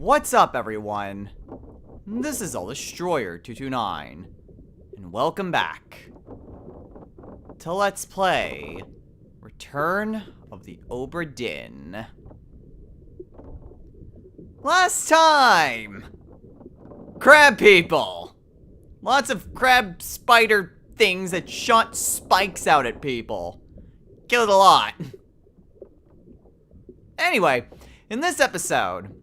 What's up, everyone? This is Destroyer229, and welcome back to Let's Play Return of the Obra Dinn. Last time! Crab people! Lots of crab spider things that shot spikes out at people. Killed a lot. Anyway, in this episode,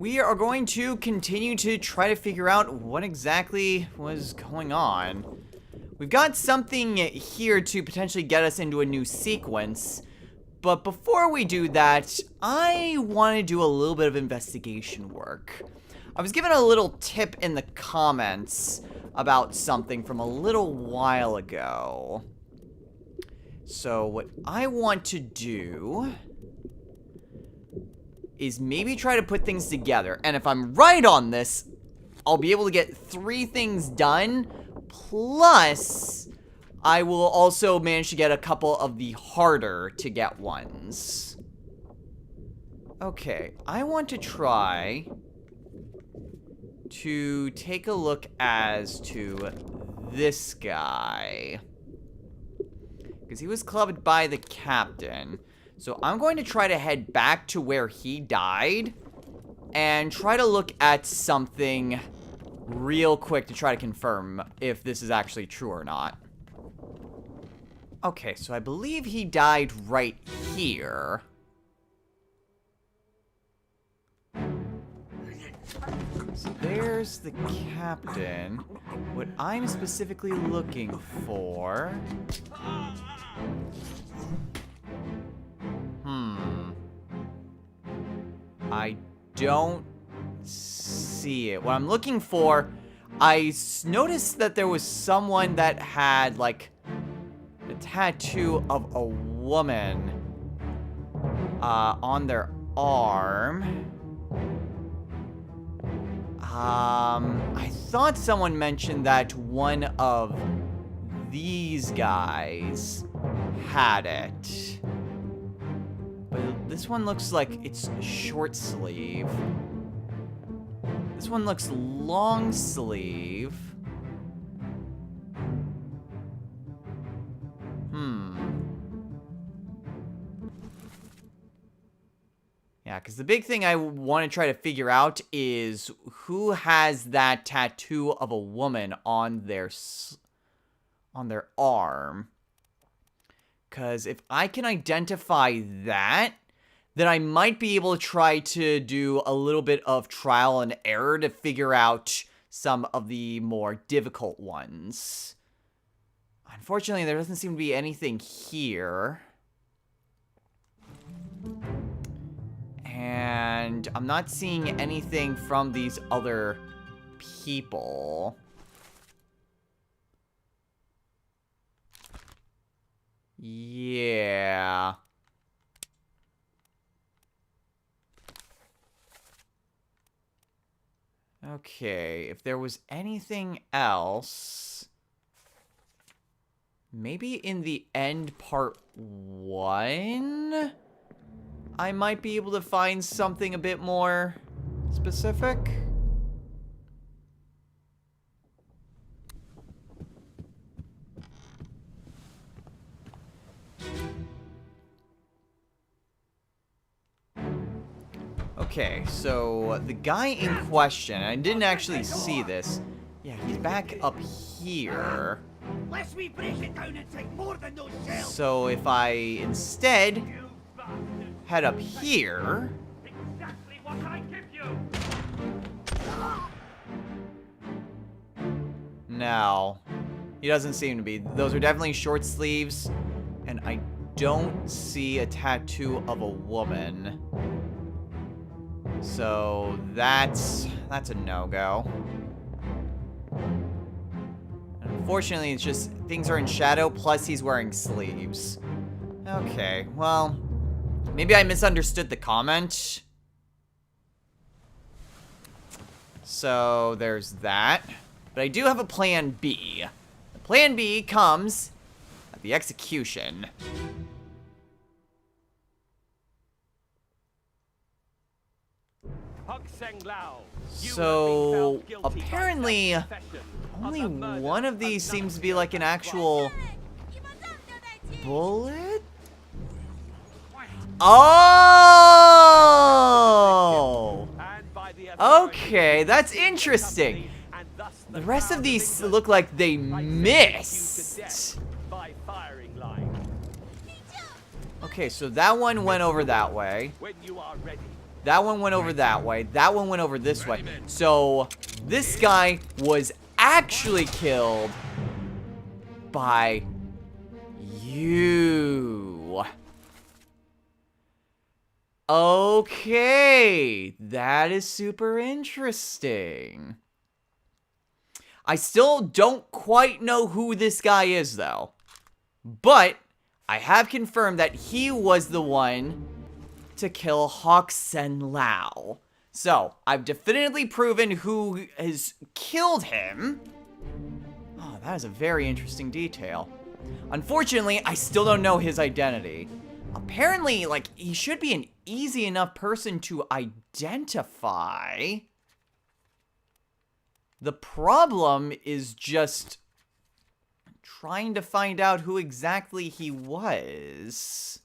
we are going to continue to try to figure out what exactly was going on. We've got something here to potentially get us into a new sequence, but before we do that, I want to do a little bit of investigation work. I was given a little tip in the comments about something from a little while ago. So what I want to do is maybe try to put things together. And if I'm right on this, I'll be able to get 3 things done. Plus, I will also manage to get a couple of the harder to get ones. Okay, I want to try to take a look as to this guy, because he was clubbed by the captain. So I'm going to try to head back to where he died and try to look at something real quick to try to confirm if this is actually true or not. Okay, so I believe he died right here. So there's the captain. What I'm specifically looking for... I don't see it. What I'm looking for, I noticed that there was someone that had, like, a tattoo of a woman on their arm. I thought someone mentioned that one of these guys had it. But this one looks like it's short sleeve. This one looks long sleeve. Yeah, because the big thing I want to try to figure out is who has that tattoo of a woman on their arm. Because if I can identify that, then I might be able to try to do a little bit of trial and error to figure out some of the more difficult ones. Unfortunately, there doesn't seem to be anything here. And I'm not seeing anything from these other people. Yeah. Okay, if there was anything else, maybe in the end part 1, I might be able to find something a bit more specific. Okay, so the guy in question, I didn't actually see this. Yeah, he's back up here. Lest we break it down and take more than those shells. So if I instead head up here. Exactly what I give you. No, he doesn't seem to be. Those are definitely short sleeves, and I don't see a tattoo of a woman. So that's a no-go. Unfortunately, it's just things are in shadow, plus he's wearing sleeves. Okay, well, maybe I misunderstood the comment. So there's that. But I do have a plan B. The plan B comes at the execution. So, apparently, only one of these seems to be like an actual bullet? Oh! Okay, that's interesting. The rest of these look like they missed. Okay, so that one went over that way. That one went over that way. That one went over this way. So, this guy was actually killed by you. Okay, that is super interesting. I still don't quite know who this guy is, though. But I have confirmed that he was the one to kill Hawk Sen Lao. So, I've definitively proven who has killed him. Oh, that is a very interesting detail. Unfortunately, I still don't know his identity. Apparently, like, he should be an easy enough person to identify. The problem is just trying to find out who exactly he was.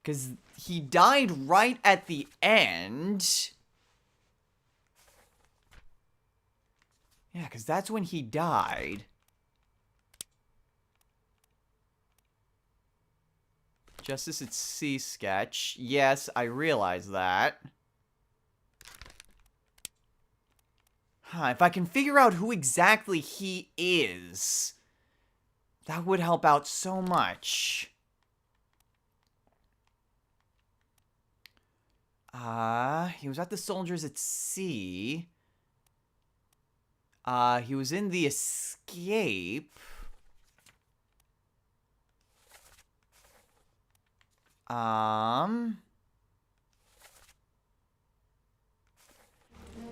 Because he died right at the end. Yeah, because that's when he died. Justice at Sea sketch. Yes, I realize that. If I can figure out who exactly he is, that would help out so much. He was at the Soldiers at Sea. He was in the Escape.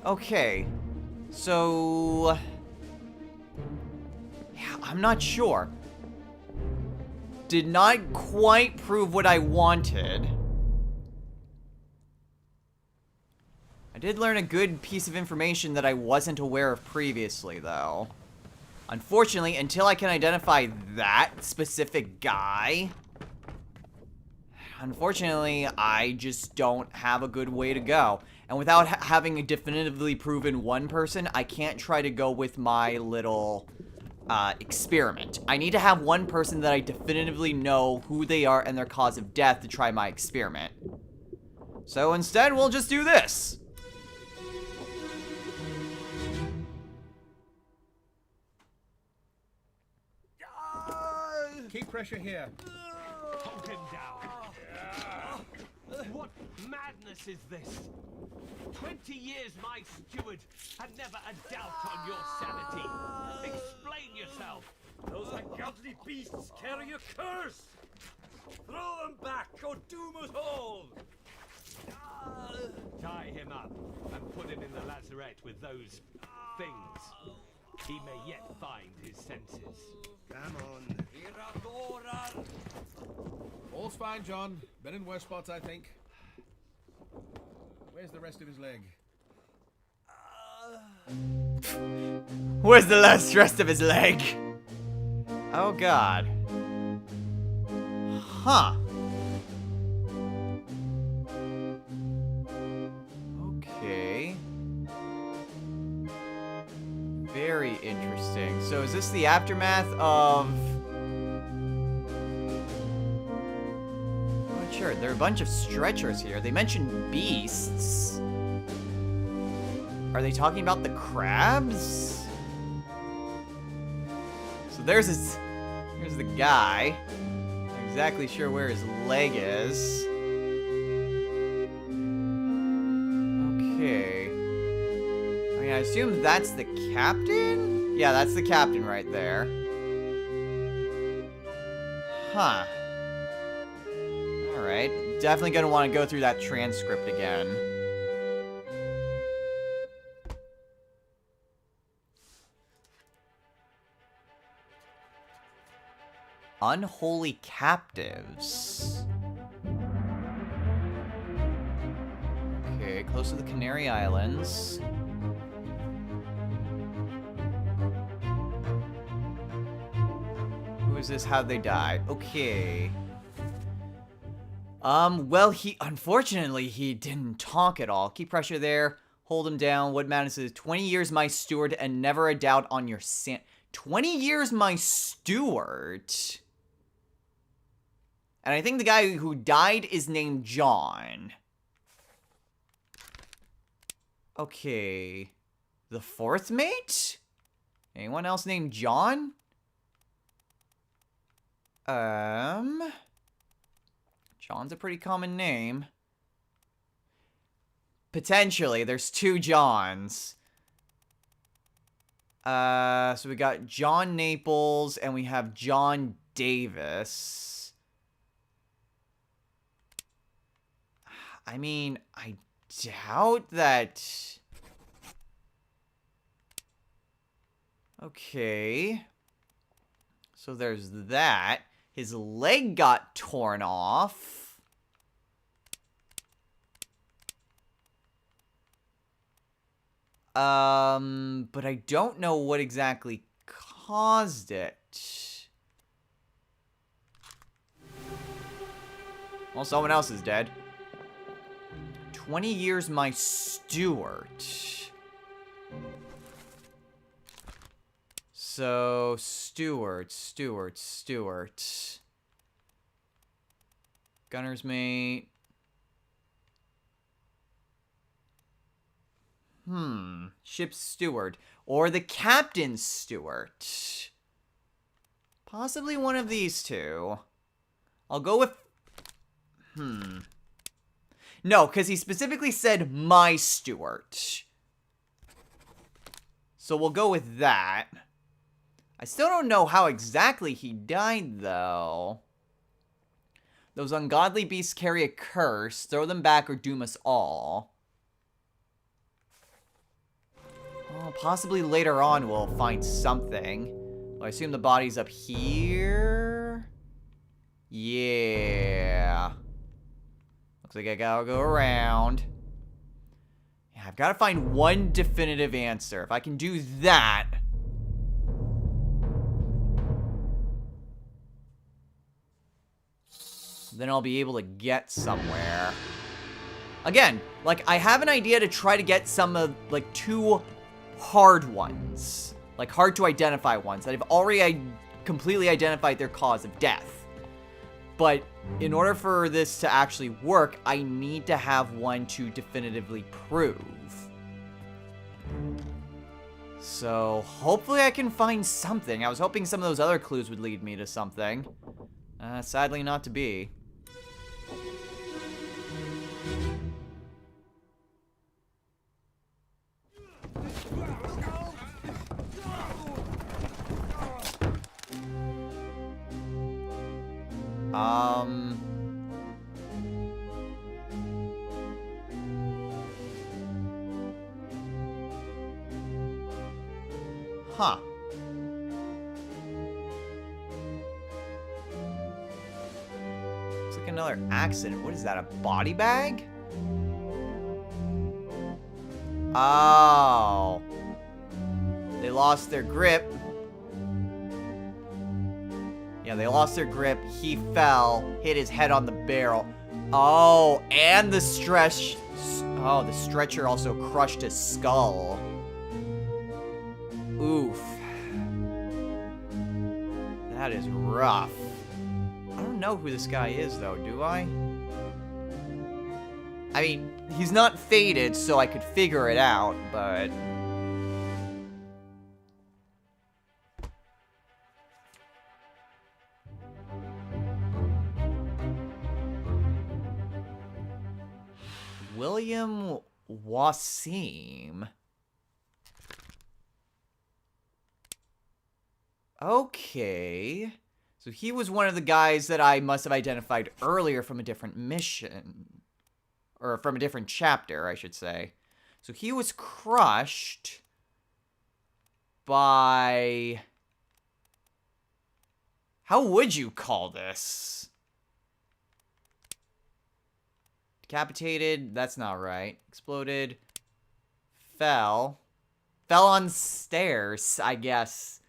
Okay. So, yeah, I'm not sure. Did not quite prove what I wanted. I did learn a good piece of information that I wasn't aware of previously, though. Unfortunately, until I can identify that specific guy, unfortunately, I just don't have a good way to go. And without having definitively proven one person, I can't try to go with my little experiment. I need to have one person that I definitively know who they are and their cause of death to try my experiment. So instead, we'll just do this. Keep pressure here. Hold him down. What madness is this? 20 years my steward, and never a doubt on your sanity. Explain yourself. Those ungodly beasts carry a curse! Throw them back or doom us all! Tie him up and put him in the lazarette with those things. He may yet find his senses. Come on. All's fine, John. Been in worse spots, I think. Where's the rest of his leg? Where's the rest of his leg? Oh, God. Huh. Okay. Very interesting. So is this the aftermath of... I'm not sure. There are a bunch of stretchers here. They mentioned beasts. Are they talking about the crabs? So there's the guy. Not exactly sure where his leg is. Okay. I mean, I assume that's the captain? Yeah, that's the captain right there. Huh. Alright. Definitely gonna want to go through that transcript again. Unholy captives. close to the Canary Islands. Who is this? How'd they die? Okay. Well, unfortunately, he didn't talk at all. Keep pressure there. Hold him down. What matters is 20 years my steward and never a doubt on your 20 years my steward. And I think the guy who died is named John. Okay. The fourth mate? Anyone else named John? John's a pretty common name. Potentially, there's 2 Johns. So we got John Naples and we have John Davis. I mean, I doubt that... Okay. So there's that. His leg got torn off. But I don't know what exactly caused it. Well, someone else is dead. 20 years my steward. So, steward. Gunner's mate. Ship's steward. Or the captain's steward. Possibly one of these two. I'll go with... No, because he specifically said my steward. So we'll go with that. I still don't know how exactly he died, though. Those ungodly beasts carry a curse. Throw them back or doom us all. Oh, possibly later on we'll find something. Well, I assume the body's up here. Yeah. Looks like I gotta go around. Yeah, I've got to find one definitive answer. If I can do that... then I'll be able to get somewhere. Again, like, I have an idea to try to get some of, like, 2 hard ones. Like, hard to identify ones that have already completely identified their cause of death. But in order for this to actually work, I need to have one to definitively prove. So, hopefully I can find something. I was hoping some of those other clues would lead me to something. Sadly not to be. Huh. Looks like another accident. What is that, a body bag? Oh. They lost their grip. Yeah, they lost their grip. He fell, hit his head on the barrel. Oh, and the stretcher also crushed his skull. Oof. That is rough. I don't know who this guy is, though, do I? I mean, he's not faded, so I could figure it out, but... William Wasim. Okay. So he was one of the guys that I must have identified earlier from a different mission. Or from a different chapter, I should say. So he was crushed by... How would you call this? Decapitated. That's not right. Exploded. Fell. Fell on stairs, I guess.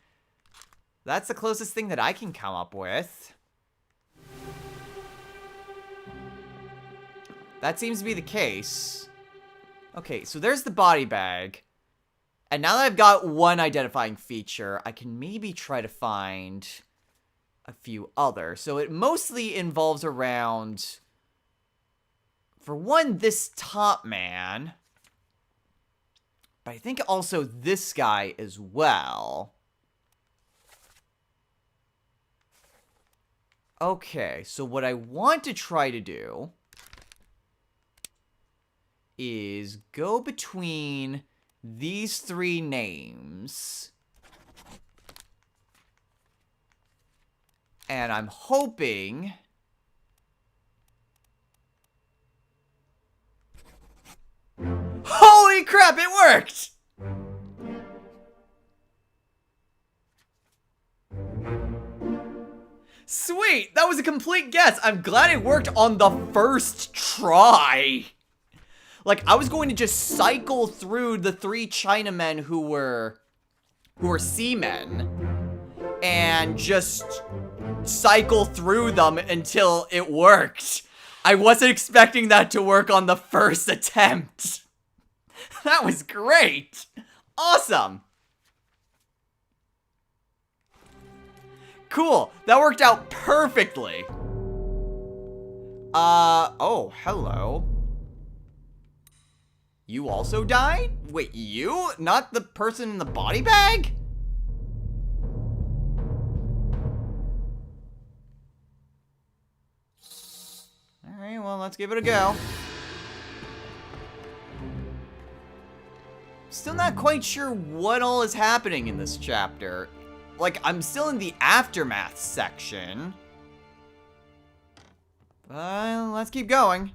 That's the closest thing that I can come up with. That seems to be the case. Okay, so there's the body bag. And now that I've got one identifying feature, I can maybe try to find a few others. So it mostly involves around, for one, this top man. But I think also this guy as well. Okay, so what I want to try to do is go between these three names. And I'm hoping... Holy crap, it worked! Sweet, that was a complete guess. I'm glad it worked on the first try. Like, I was going to just cycle through the three Chinamen who were seamen and just cycle through them until it worked. I wasn't expecting that to work on the first attempt. That was great. Awesome. Cool. That worked out perfectly. Oh, hello. You also died? Wait, you? Not the person in the body bag? Alright, well, let's give it a go. Still not quite sure what all is happening in this chapter. Like, I'm still in the aftermath section. But let's keep going.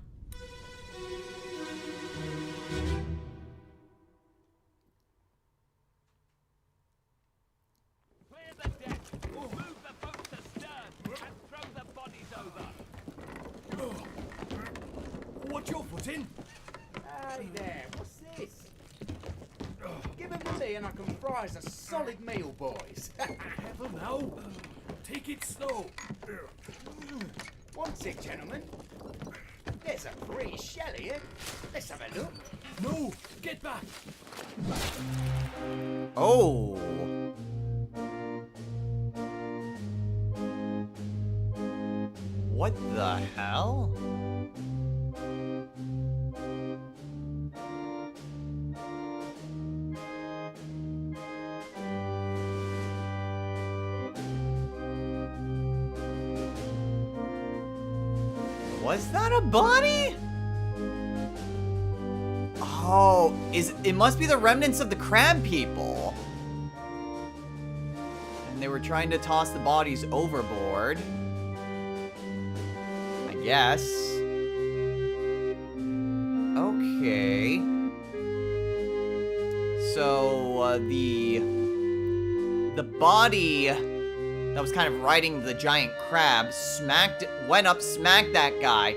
Clear the deck. Move the boats astern and throw the bodies over. What's your footing? Hey there, what's this? Give them to me and I can fry us a solid meal, boys. Heaven now. Take it slow. What's it, gentlemen? There's a pretty shell here. Let's have a look. No, get back. Oh. What the hell? Was that a body? Oh, it must be the remnants of the crab people. And they were trying to toss the bodies overboard. I guess. Okay. So, the body that was kind of riding the giant crab went up, smacked that guy,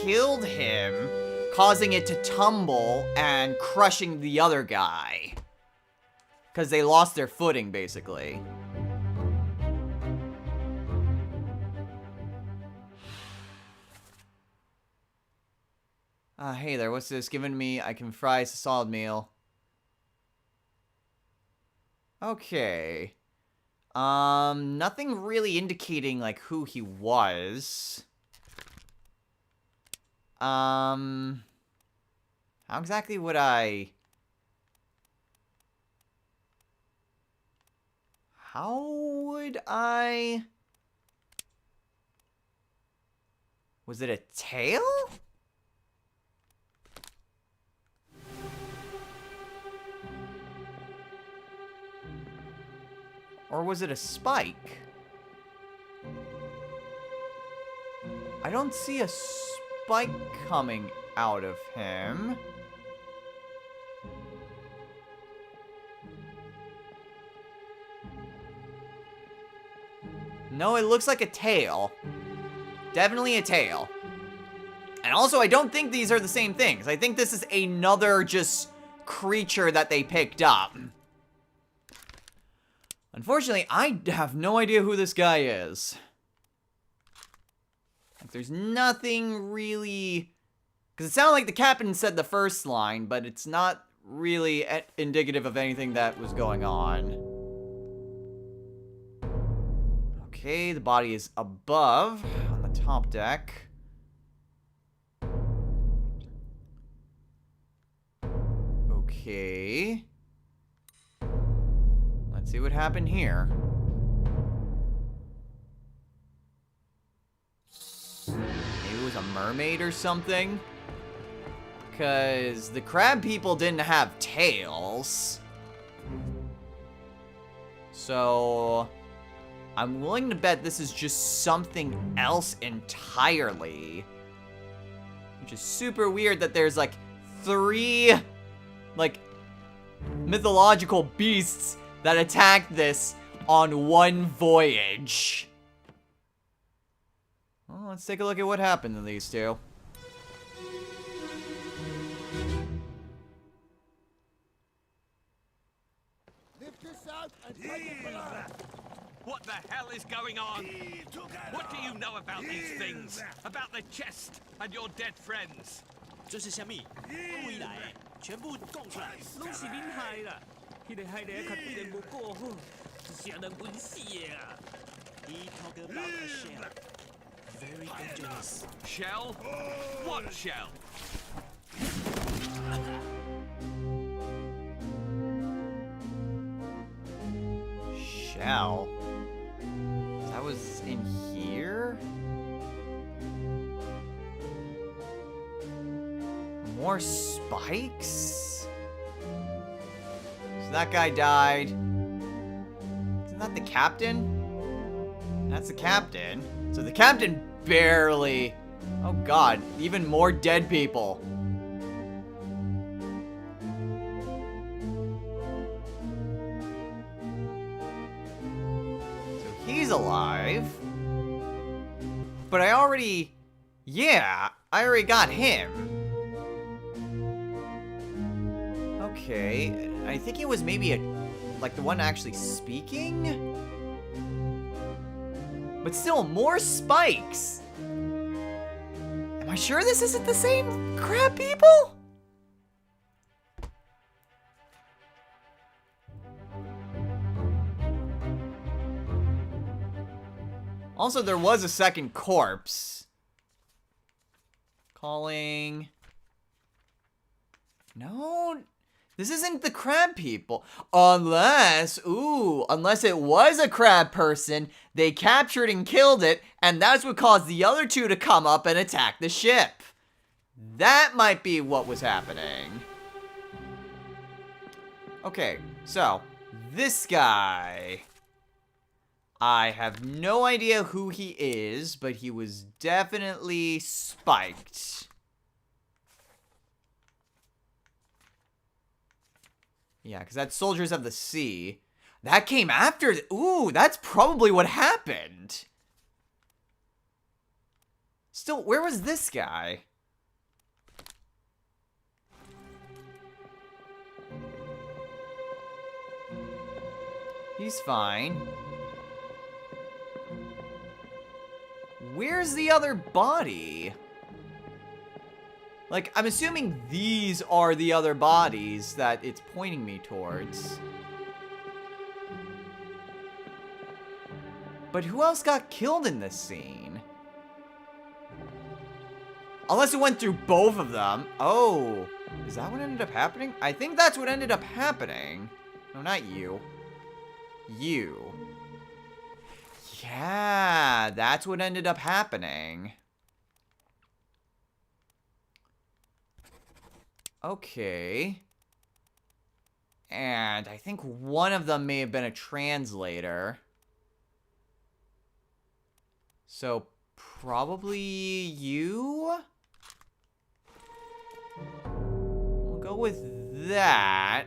killed him, causing it to tumble and crushing the other guy. Because they lost their footing, basically. Hey there, what's this? Giving me, I can fry us a solid meal. Okay. Nothing really indicating, like, who he was. How exactly would I... How would I... Was it a tail? Or was it a spike? I don't see a spike coming out of him. No, it looks like a tail. Definitely a tail. And also, I don't think these are the same things. I think this is another just creature that they picked up. Unfortunately, I have no idea who this guy is. Like, there's nothing really... Because it sounded like the captain said the first line, but it's not really indicative of anything that was going on. Okay, the body is above, on the top deck. Okay. Let's see what happened here. Maybe it was a mermaid or something? Because the crab people didn't have tails. So I'm willing to bet this is just something else entirely. Which is super weird that there's like 3 like mythological beasts that attacked this on one voyage. Well, let's take a look at what happened to these two. What the hell is going on? What do you know about these things? About the chest and your dead friends? 这是虾米？未来全部供出来，拢是恁害啦！迄个害人较对人无过好，是谁人温死的啊？He talk about a shell, very dangerous. Shell? What shell? Shell? That was in here? More spikes? So that guy died. Isn't that the captain? That's the captain. So the captain barely... Oh god, even more dead people. So he's alive. But I already... Yeah, I already got him. Okay, I think it was maybe like the one actually speaking? But still, more spikes! Am I sure this isn't the same crab people? Also, there was a second corpse. Calling... No... This isn't the crab people. Unless it was a crab person, they captured and killed it, and that's what caused the other two to come up and attack the ship. That might be what was happening. Okay, so, this guy. I have no idea who he is, but he was definitely spiked. Yeah, because that's Soldiers of the Sea. That came after... Ooh, that's probably what happened. Still, where was this guy? He's fine. Where's the other body? Like, I'm assuming these are the other bodies that it's pointing me towards. But who else got killed in this scene? Unless it went through both of them. Oh, is that what ended up happening? I think that's what ended up happening. No, not you. You. Yeah, that's what ended up happening. Okay. And I think one of them may have been a translator. So, probably you? We'll go with that.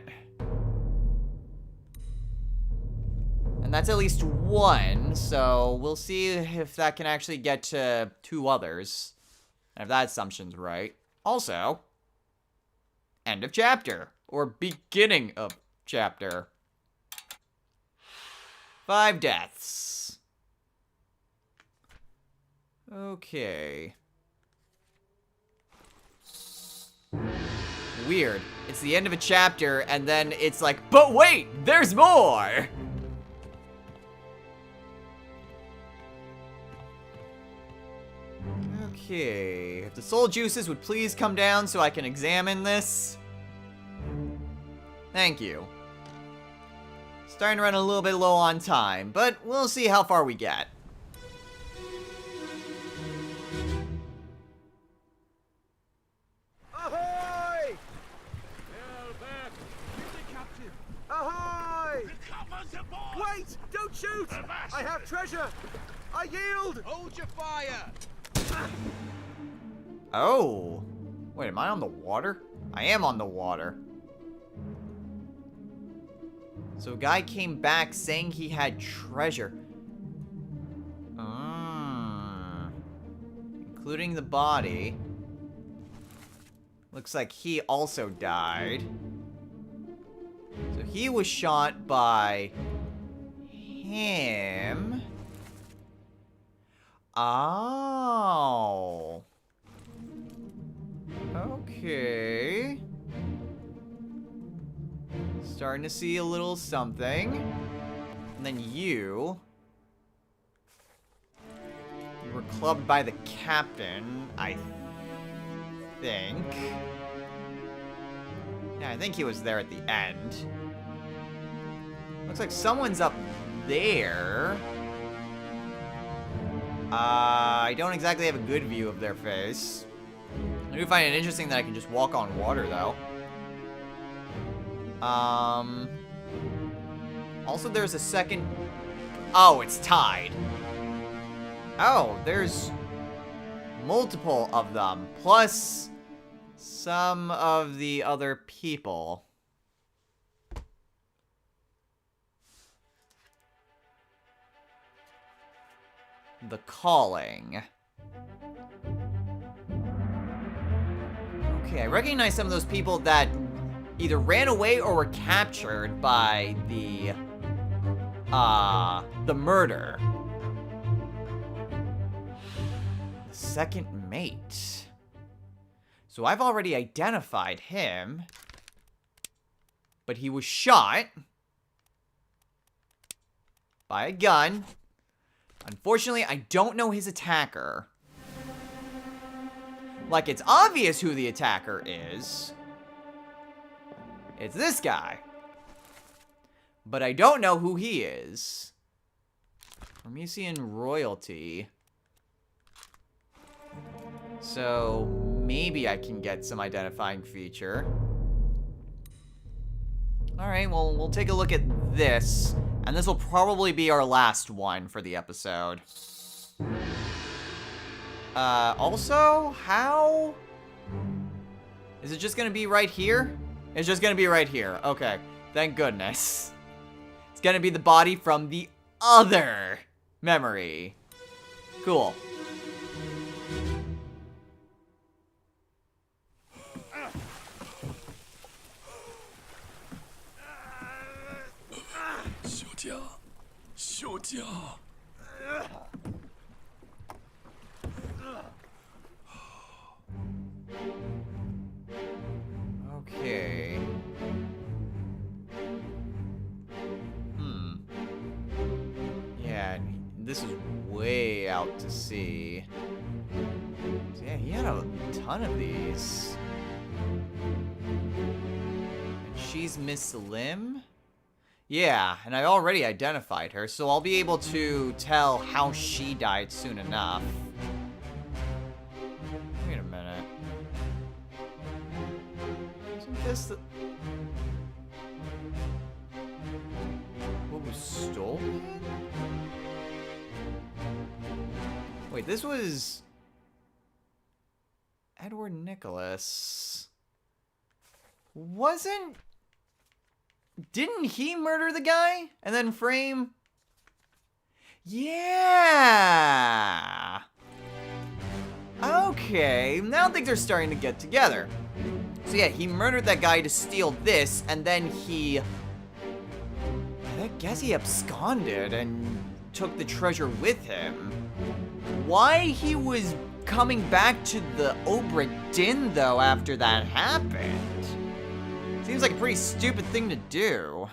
And that's at least one, so we'll see if that can actually get to 2 others. And if that assumption's right, also, end of chapter. Or beginning of chapter. 5 deaths. Okay. Weird. It's the end of a chapter, and then it's like, but wait, there's more! Okay. If the soul juices would please come down so I can examine this. Thank you. Starting to run a little bit low on time, but we'll see how far we get. Ahoy! Ahoy! Wait! Don't shoot! I have treasure! I yield! Hold your fire! Oh. Wait, am I on the water? I am on the water. So a guy came back saying he had treasure. Including the body. Looks like he also died. So he was shot by him. Oh. Okay. Starting to see a little something. And then you were clubbed by the captain, I think. Yeah, I think he was there at the end. Looks like someone's up there. I don't exactly have a good view of their face. I do find it interesting that I can just walk on water, though. Also, there's a second... Oh, it's tied. Oh, there's multiple of them, plus some of the other people. The Calling. Okay, I recognize some of those people that either ran away or were captured by the murder. The second mate. So I've already identified him, but he was shot by a gun. Unfortunately, I don't know his attacker. Like, it's obvious who the attacker is. It's this guy. But I don't know who he is. Parmesian royalty. So, maybe I can get some identifying feature. Alright, well, we'll take a look at this. And this will probably be our last one for the episode. Also, how? Is it just gonna be right here? It's just gonna be right here. Okay, thank goodness. It's gonna be the body from the other memory. Cool. Okay. Yeah, this is way out to sea. So yeah, he had a ton of these. And she's Miss Lim? Yeah, and I already identified her, so I'll be able to tell how she died soon enough. Wait a minute. Isn't this the... What was stolen? Wait, this was... Edward Nicholas. Wasn't... Didn't he murder the guy? And then frame? Yeah! Okay, now things are starting to get together. So yeah, he murdered that guy to steal this, and then I guess he absconded and took the treasure with him. Why he was coming back to the Obra Dinn, though, after that happened? Seems like a pretty stupid thing to do.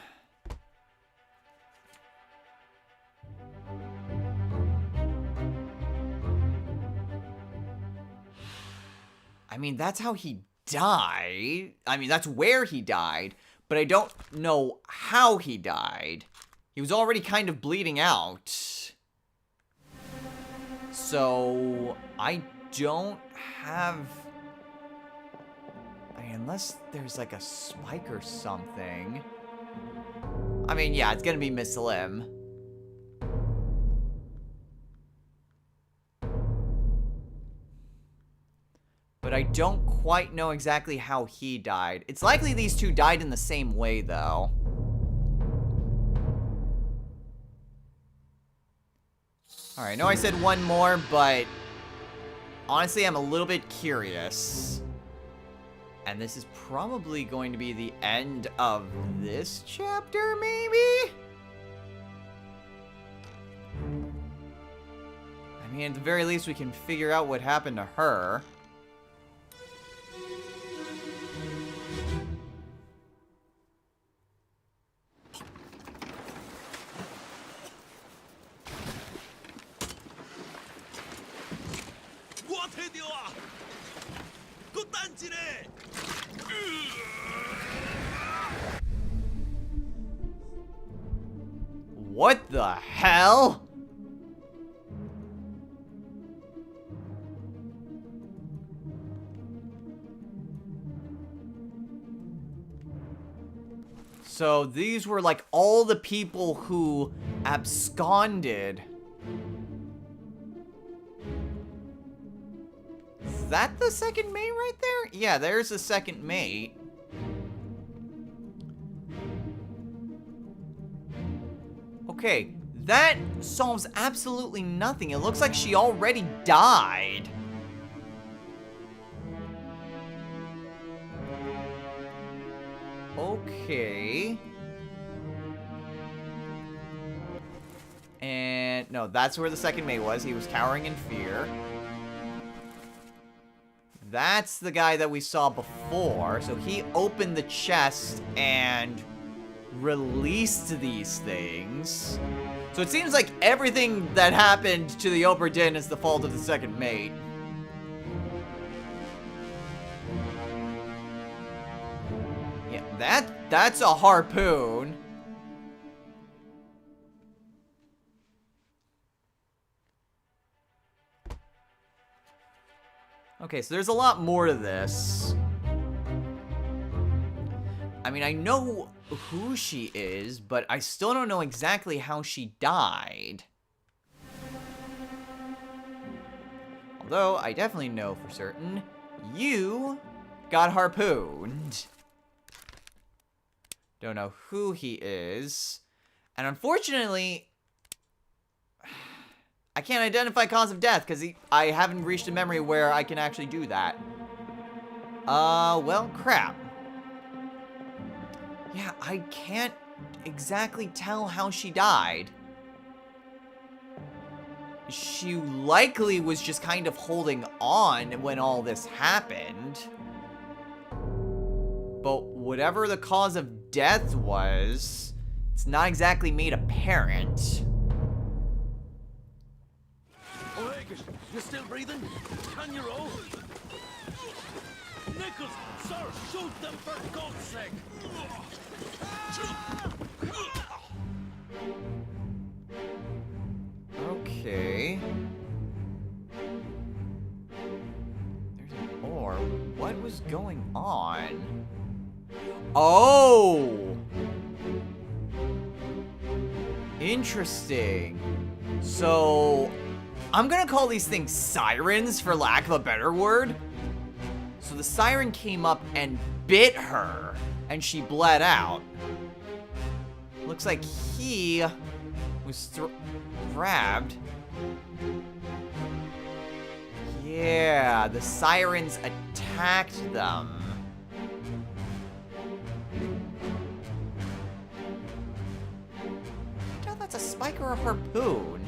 I mean, that's how he died. I mean, that's where he died, but I don't know how he died. He was already kind of bleeding out. So, I don't have... I mean, unless there's like a spike or something. I mean, yeah, it's gonna be Miss Lim. But I don't quite know exactly how he died. It's likely these two died in the same way, though. Alright, I know I said one more, but honestly, I'm a little bit curious. And this is probably going to be the end of this chapter, maybe? I mean, at the very least, we can figure out what happened to her. What the hell? So these were like all the people who absconded. Is that the second mate right there? Yeah, there's the second mate. Okay, that solves absolutely nothing. It looks like she already died. Okay. And no, that's where the second mate was. He was cowering in fear. That's the guy that we saw before. So he opened the chest and released these things. So it seems like everything that happened to the Obra Dinn is the fault of the second mate. Yeah, that's a harpoon. Okay, so there's a lot more to this. I mean, I know who she is, but I still don't know exactly how she died. Although, I definitely know for certain, you got harpooned. Don't know who he is. And unfortunately, I can't identify cause of death, because I haven't reached a memory where I can actually do that. Well, crap. Yeah, I can't exactly tell how she died. She likely was just kind of holding on when all this happened. But whatever the cause of death was, it's not exactly made apparent. Oleg, you still breathing? Can you roll? Nichols, sir, shoot them for God's sake! Okay. There's an ore. What was going on? Oh! Interesting. So, I'm gonna call these things sirens, for lack of a better word. So the siren came up and bit her, and she bled out. Looks like he was grabbed. Yeah, the sirens attacked them. I doubt that's a spike or a harpoon.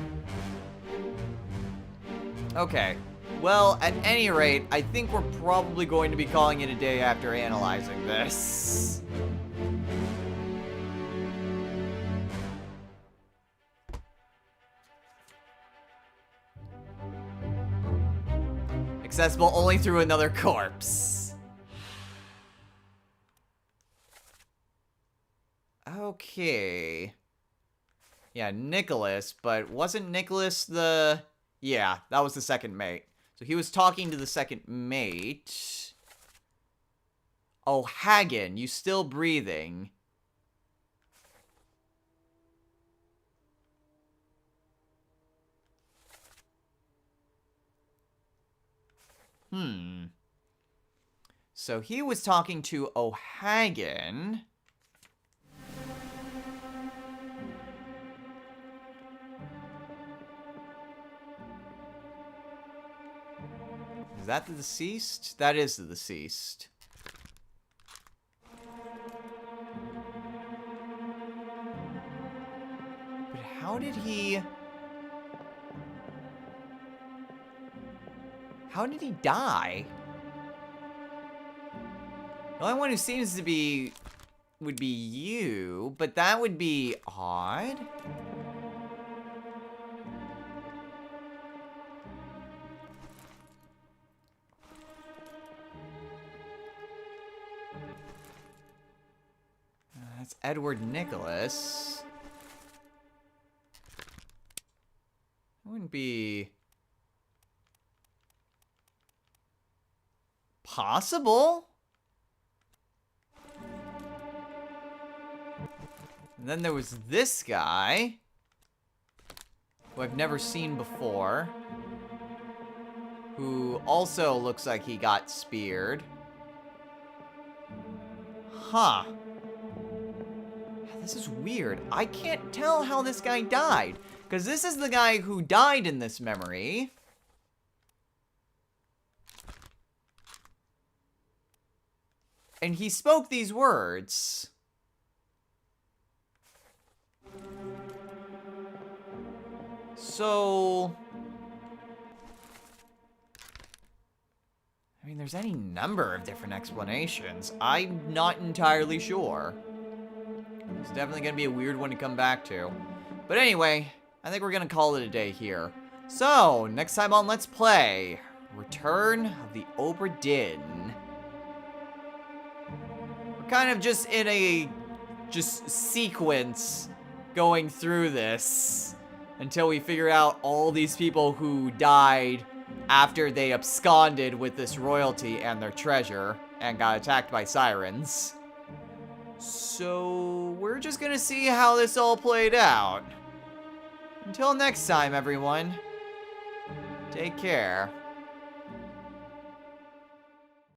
Okay. Well, at any rate, I think we're probably going to be calling it a day after analyzing this. Accessible only through another corpse. Okay. Yeah, Nicholas, but wasn't Nicholas the... Yeah, that was the second mate. So he was talking to the second mate. Oh, Hagen, you still breathing? So he was talking to O'Hagan. Is that the deceased? That is the deceased. But how did he... How did he die? The only one who seems to be... would be you, but that would be odd. That's Edward Nicholas. It wouldn't be... possible? And then there was this guy, who I've never seen before, who also looks like he got speared. Huh. This is weird. I can't tell how this guy died, because this is the guy who died in this memory. And he spoke these words. So... I mean, there's any number of different explanations. I'm not entirely sure. It's definitely going to be a weird one to come back to. But anyway, I think we're going to call it a day here. So, next time on Let's Play, Return of the Obra Dinn. We're kind of just in a sequence going through this until we figure out all these people who died after they absconded with this royalty and their treasure and got attacked by sirens. So, we're just gonna see how this all played out. Until next time, everyone. Take care.